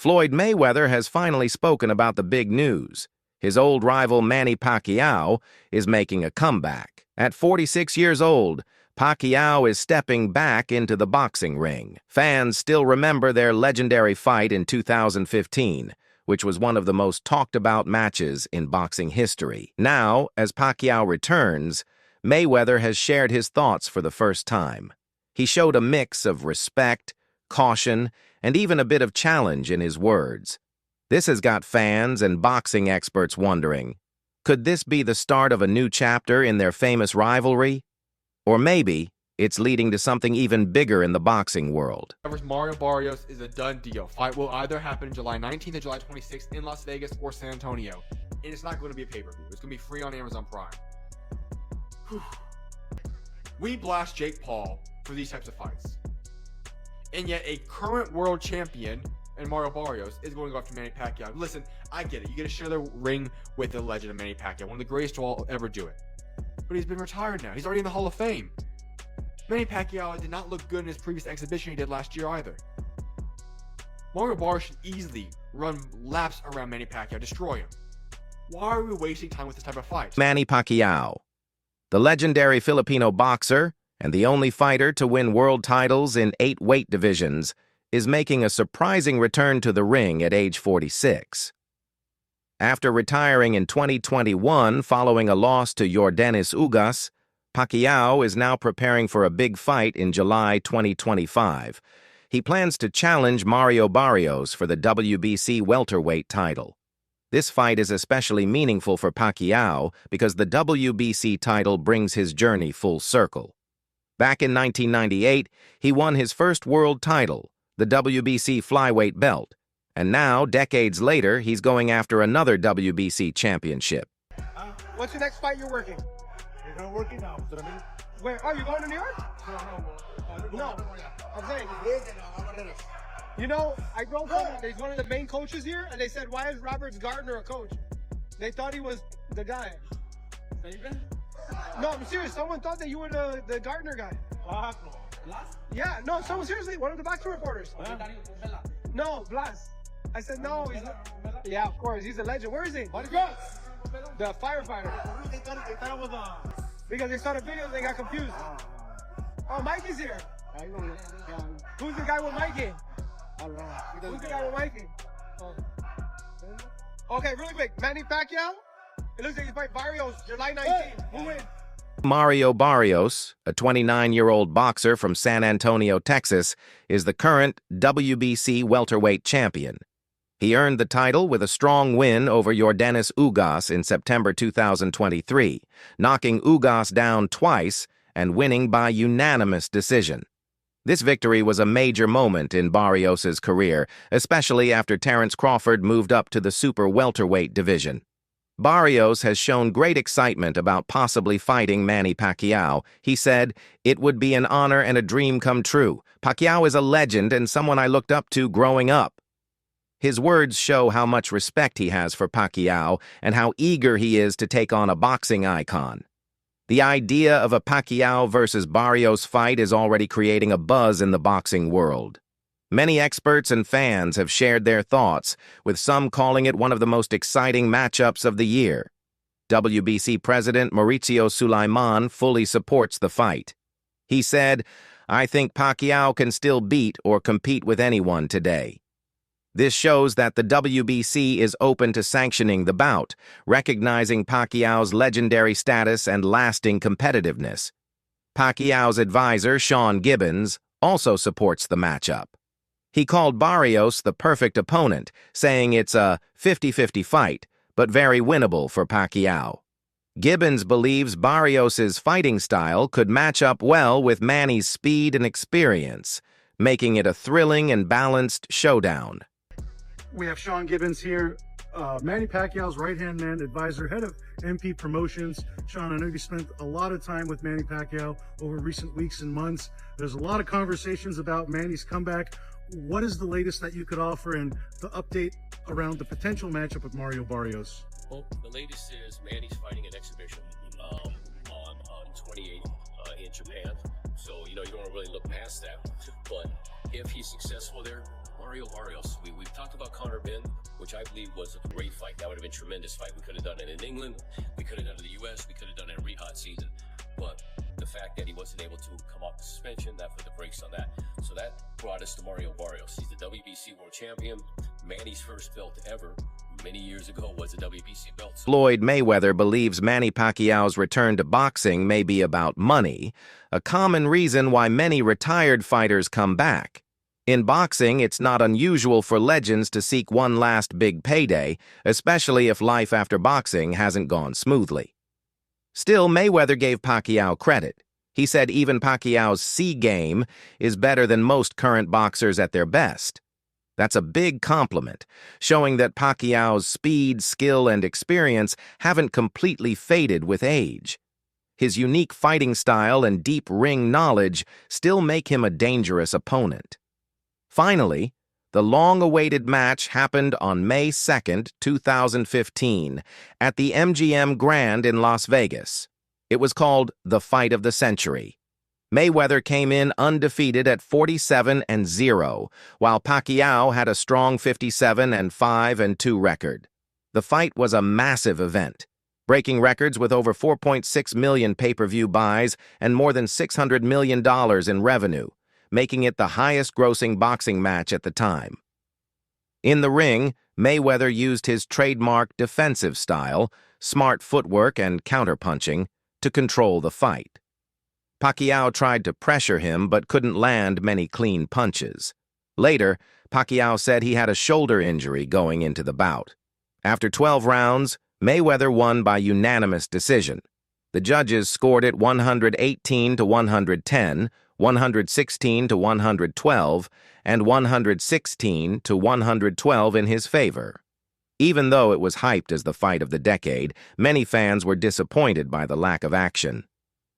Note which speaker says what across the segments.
Speaker 1: Floyd Mayweather has finally spoken about the big news. His old rival Manny Pacquiao is making a comeback. At 46 years old, Pacquiao is stepping back into the boxing ring. Fans still remember their legendary fight in 2015, which was one of the most talked-about matches in boxing history. Now, as Pacquiao returns, Mayweather has shared his thoughts for the first time. He showed a mix of respect, caution, and even a bit of challenge in his words. This has got fans and boxing experts wondering, could this be the start of a new chapter in their famous rivalry? Or maybe it's leading to something even bigger in the boxing world.
Speaker 2: Mario Barios is a done deal. Fight will either happen July 19th or July 26th in Las Vegas or San Antonio. And it's not going to be a pay-per-view. It's going to be free on Amazon Prime. We blast Jake Paul for these types of fights. And yet a current world champion and Mario Barios is going to go after Manny Pacquiao. Listen, I get it. You get to share the ring with the legend of Manny Pacquiao, one of the greatest to all ever do it. But he's been retired now. He's already in the Hall of Fame. Manny Pacquiao did not look good in his previous exhibition he did last year either. Mario Barios should easily run laps around Manny Pacquiao, destroy him. Why are we wasting time with this type of fight?
Speaker 1: Manny Pacquiao, the legendary Filipino boxer and the only fighter to win world titles in 8 weight divisions, is making a surprising return to the ring at age 46. After retiring in 2021 following a loss to Yordenis Ugas, Pacquiao is now preparing for a big fight in July 2025. He plans to challenge Mario Barios for the WBC welterweight title. This fight is especially meaningful for Pacquiao because the WBC title brings his journey full circle. Back in 1998, he won his first world title, the WBC flyweight belt, and now, decades later, he's going after another WBC championship.
Speaker 3: What's the next fight you're working?
Speaker 4: You're working now.
Speaker 3: Where? Oh, you're going to New York? No. I'm saying, you know, I broke someone. He's one of the main coaches here, and they said, why is Robert Gardner a coach? They thought he was the guy. No, I'm serious. Someone thought that you were the Gardner guy. Yeah, no, someone seriously, one of the boxing reporters. No, Blas. I said, no, he's not. Yeah, of course, he's a legend. Where is he? The firefighter. Because they saw the video, they got confused. Oh, Mikey's here. Who's the guy with Mikey? Who's the guy with Mikey? Oh. Okay, really quick. Manny Pacquiao? It looks like he's fighting Barios July 19th. Who wins?
Speaker 1: Mario Barios, a 29-year-old boxer from San Antonio, Texas, is the current WBC welterweight champion. He earned the title with a strong win over Yordenis Ugas in September 2023, knocking Ugas down twice and winning by unanimous decision. This victory was a major moment in Barrios' career, especially after Terence Crawford moved up to the super welterweight division. Barios has shown great excitement about possibly fighting Manny Pacquiao. He said, "It would be an honor and a dream come true. Pacquiao is a legend and someone I looked up to growing up." His words show how much respect he has for Pacquiao and how eager he is to take on a boxing icon. The idea of a Pacquiao versus Barios fight is already creating a buzz in the boxing world. Many experts and fans have shared their thoughts, with some calling it one of the most exciting matchups of the year. WBC President Mauricio Sulaiman fully supports the fight. He said, "I think Pacquiao can still beat or compete with anyone today." This shows that the WBC is open to sanctioning the bout, recognizing Pacquiao's legendary status and lasting competitiveness. Pacquiao's advisor, Gibbons, also supports the matchup. He called Barios the perfect opponent, saying it's a 50-50 fight, but very winnable for Pacquiao. Gibbons believes Barrios' fighting style could match up well with Manny's speed and experience, making it a thrilling and balanced showdown.
Speaker 4: We have Sean Gibbons here, Manny Pacquiao's right-hand man, advisor, head of MP Promotions. Sean, I know you spent a lot of time with Manny Pacquiao over recent weeks and months. There's a lot of conversations about Manny's comeback. What is the latest that you could offer and the update around the potential matchup with Mario Barios?
Speaker 5: Well, the latest is Manny's fighting an exhibition on 28th in Japan. So, you don't really look past that. But if he's successful there, Mario Barios, we've talked about which I believe was a great fight. That would have been a tremendous fight. We could have done it in England, we could have done it in the U.S., we could have done it in Riyadh season. But the fact that he wasn't able to come off the suspension, that put the brakes on that. So that brought us to Mario Barrios. He's the WBC world champion. Manny's first belt ever, many years ago, was a WBC belt.
Speaker 1: Floyd Mayweather believes Manny Pacquiao's return to boxing may be about money, a common reason why many retired fighters come back. In boxing, it's not unusual for legends to seek one last big payday, especially if life after boxing hasn't gone smoothly. Still, Mayweather gave Pacquiao credit. He said even Pacquiao's C game is better than most current boxers at their best. That's a big compliment, showing that Pacquiao's speed, skill, and experience haven't completely faded with age. His unique fighting style and deep ring knowledge still make him a dangerous opponent. Finally, the long-awaited match happened on May 2, 2015, at the MGM Grand in Las Vegas. It was called the Fight of the Century. Mayweather came in undefeated at 47-0, while Pacquiao had a strong 57-5-2 record. The fight was a massive event, breaking records with over 4.6 million pay-per-view buys and more than $600 million in revenue, making it the highest-grossing boxing match at the time. In the ring, Mayweather used his trademark defensive style, smart footwork and counterpunching, to control the fight. Pacquiao tried to pressure him but couldn't land many clean punches. Later, Pacquiao said he had a shoulder injury going into the bout. After 12 rounds, Mayweather won by unanimous decision. The judges scored it 118-110, 116-112, and 116-112 in his favor. Even though it was hyped as the fight of the decade, many fans were disappointed by the lack of action.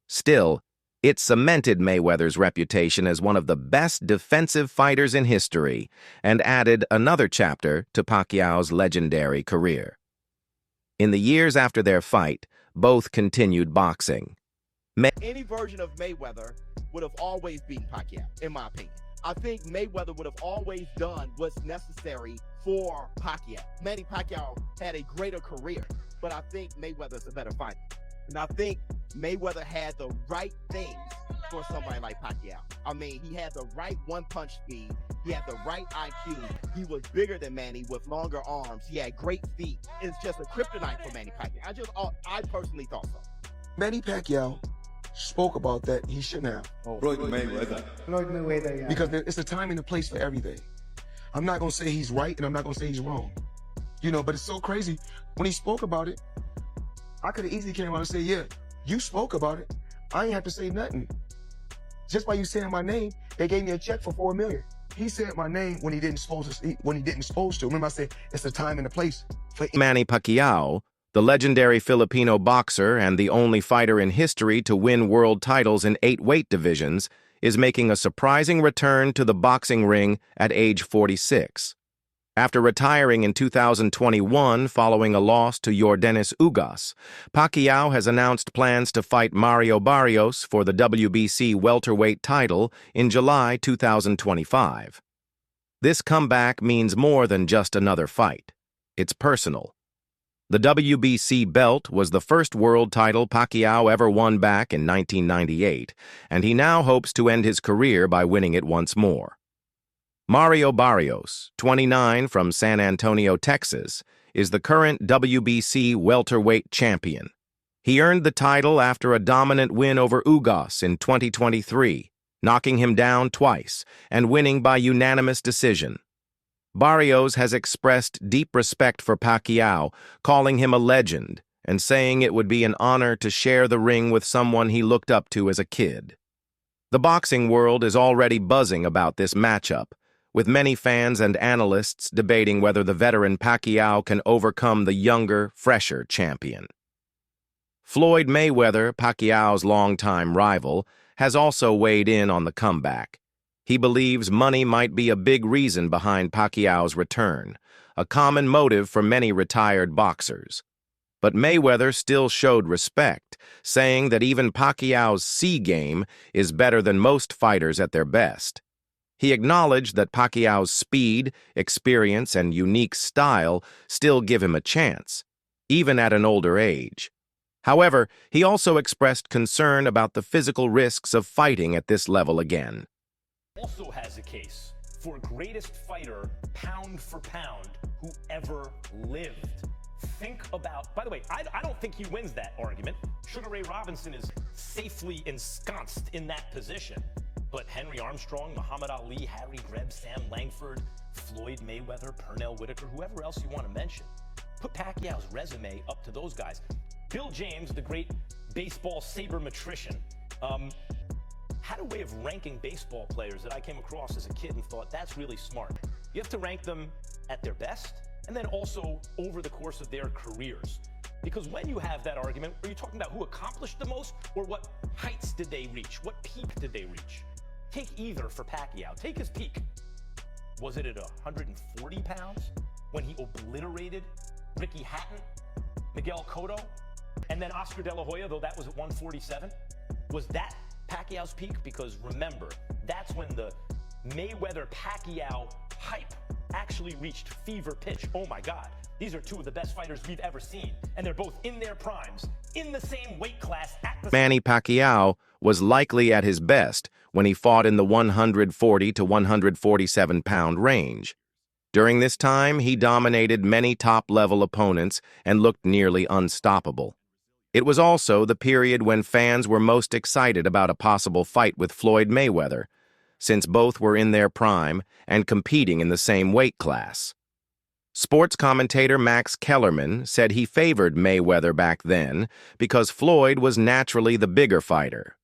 Speaker 1: Still, it cemented Mayweather's reputation as one of the best defensive fighters in history and added another chapter to Pacquiao's legendary career. In the years after their fight, both continued boxing.
Speaker 6: Any version of Mayweather would have always beaten Pacquiao, in my opinion. I think Mayweather would have always done what's necessary for Pacquiao. Manny Pacquiao had a greater career, but I think Mayweather's a better fighter. And I think Mayweather had the right things for somebody like Pacquiao. I mean, he had the right one-punch speed. He had the right IQ. He was bigger than Manny with longer arms. He had great feet. It's just a kryptonite for Manny Pacquiao. I personally thought so.
Speaker 7: Manny Pacquiao spoke about that. He shouldn't have.
Speaker 8: Floyd Mayweather.
Speaker 3: Floyd Mayweather, yeah.
Speaker 7: Because it's a time and a place for everything. I'm not going to say he's right and I'm not going to say he's wrong. You know, but it's so crazy. When he spoke about it, I could have easily came out and said, yeah, you spoke about it. I ain't have to say nothing. Just by you saying my name, they gave me a check for $4 million. He said my name when he didn't supposed to. Remember I said it's a time and a place for
Speaker 1: Manny Pacquiao, the legendary Filipino boxer and the only fighter in history to win world titles in 8 weight divisions, is making a surprising return to the boxing ring at age 46. After retiring in 2021 following a loss to Yordenis Ugas, Pacquiao has announced plans to fight Mario Barrios for the WBC welterweight title in July 2025. This comeback means more than just another fight. It's personal. The WBC belt was the first world title Pacquiao ever won back in 1998, and he now hopes to end his career by winning it once more. Mario Barrios, 29, from San Antonio, Texas, is the current WBC welterweight champion. He earned the title after a dominant win over Ugas in 2023, knocking him down twice and winning by unanimous decision. Barios has expressed deep respect for Pacquiao, calling him a legend and saying it would be an honor to share the ring with someone he looked up to as a kid. The boxing world is already buzzing about this matchup, with many fans and analysts debating whether the veteran Pacquiao can overcome the younger, fresher champion. Floyd Mayweather, Pacquiao's longtime rival, has also weighed in on the comeback. He believes money might be a big reason behind Pacquiao's return, a common motive for many retired boxers. But Mayweather still showed respect, saying that even Pacquiao's C game is better than most fighters at their best. He acknowledged that Pacquiao's speed, experience, and unique style still give him a chance, even at an older age. However, he also expressed concern about the physical risks of fighting at this level again.
Speaker 8: Also has a case for greatest fighter, pound for pound, who ever lived. Think about, by the way, I don't think he wins that argument. Sugar Ray Robinson is safely ensconced in that position. But Henry Armstrong, Muhammad Ali, Harry Greb, Sam Langford, Floyd Mayweather, Pernell Whitaker, whoever else you want to mention. Put Pacquiao's resume up to those guys. Bill James, the great baseball sabermetrician, had a way of ranking baseball players that I came across as a kid and thought, that's really smart. You have to rank them at their best and then also over the course of their careers. Because when you have that argument, are you talking about who accomplished the most or what heights did they reach? What peak did they reach? Take either for Pacquiao. Take his peak. Was it at 140 pounds when he obliterated Ricky Hatton, Miguel Cotto, and then Oscar De La Hoya, though that was at 147? Was that Pacquiao's peak? Because remember, that's when the Mayweather-Pacquiao hype actually reached fever pitch. Oh my God, these are two of the best fighters we've ever seen, and they're both in their primes, in the same weight class at the
Speaker 1: Manny Pacquiao was likely at his best when he fought in the 140 to 147 pound range. During this time, he dominated many top-level opponents and looked nearly unstoppable. It was also the period when fans were most excited about a possible fight with Floyd Mayweather, since both were in their prime and competing in the same weight class. Sports commentator Max Kellerman said he favored Mayweather back then because Floyd was naturally the bigger fighter.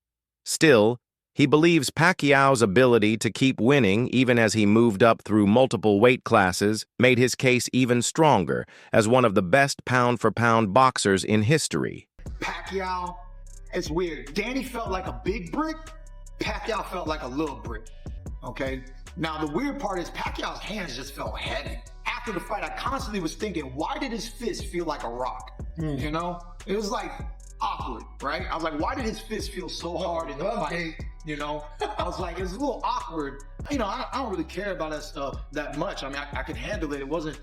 Speaker 1: Still, he believes Pacquiao's ability to keep winning even as he moved up through multiple weight classes made his case even stronger as one of the best pound-for-pound boxers in history.
Speaker 9: Pacquiao, it's weird. Danny felt like a big brick. Pacquiao felt like a little brick, okay? Now, the weird part is Pacquiao's hands just felt heavy. After the fight, I constantly was thinking, why did his fist feel like a rock? You know? It was like awkward, right? I was like, why did his fist feel so hard in the fight? You know? I was like, it's a little awkward. You know, I don't really care about that stuff that much. I mean, I could handle it. It wasn't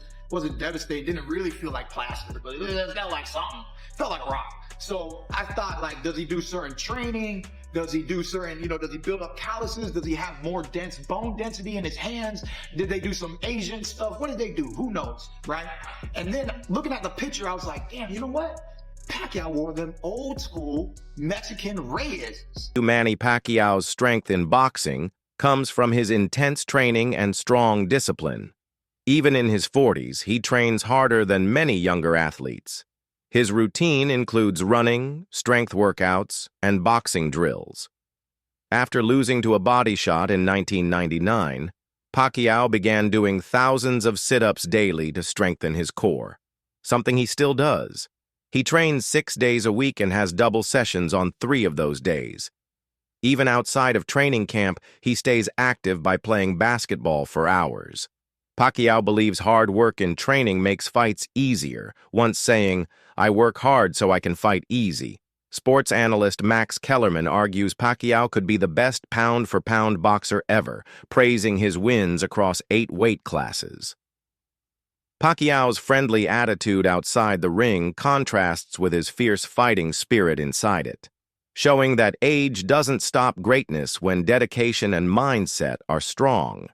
Speaker 9: devastating. It didn't really feel like plaster, but it felt like something. It felt like a rock. So I thought, like, does he do certain training? Does he do certain, does he build up calluses? Does he have more dense bone density in his hands? Did they do some Asian stuff? What did they do? Who knows, right? And then looking at the picture, I was like, damn, you know what? Pacquiao wore them old school Mexican Reyes.
Speaker 1: Manny Pacquiao's strength in boxing comes from his intense training and strong discipline. Even in his 40s, he trains harder than many younger athletes. His routine includes running, strength workouts, and boxing drills. After losing to a body shot in 1999, Pacquiao began doing thousands of sit-ups daily to strengthen his core, something he still does. He trains 6 days a week and has double sessions on 3 of those days. Even outside of training camp, he stays active by playing basketball for hours. Pacquiao believes hard work in training makes fights easier, once saying, "I work hard so I can fight easy." Sports analyst Max Kellerman argues Pacquiao could be the best pound-for-pound boxer ever, praising his wins across 8 weight classes. Pacquiao's friendly attitude outside the ring contrasts with his fierce fighting spirit inside it, showing that age doesn't stop greatness when dedication and mindset are strong.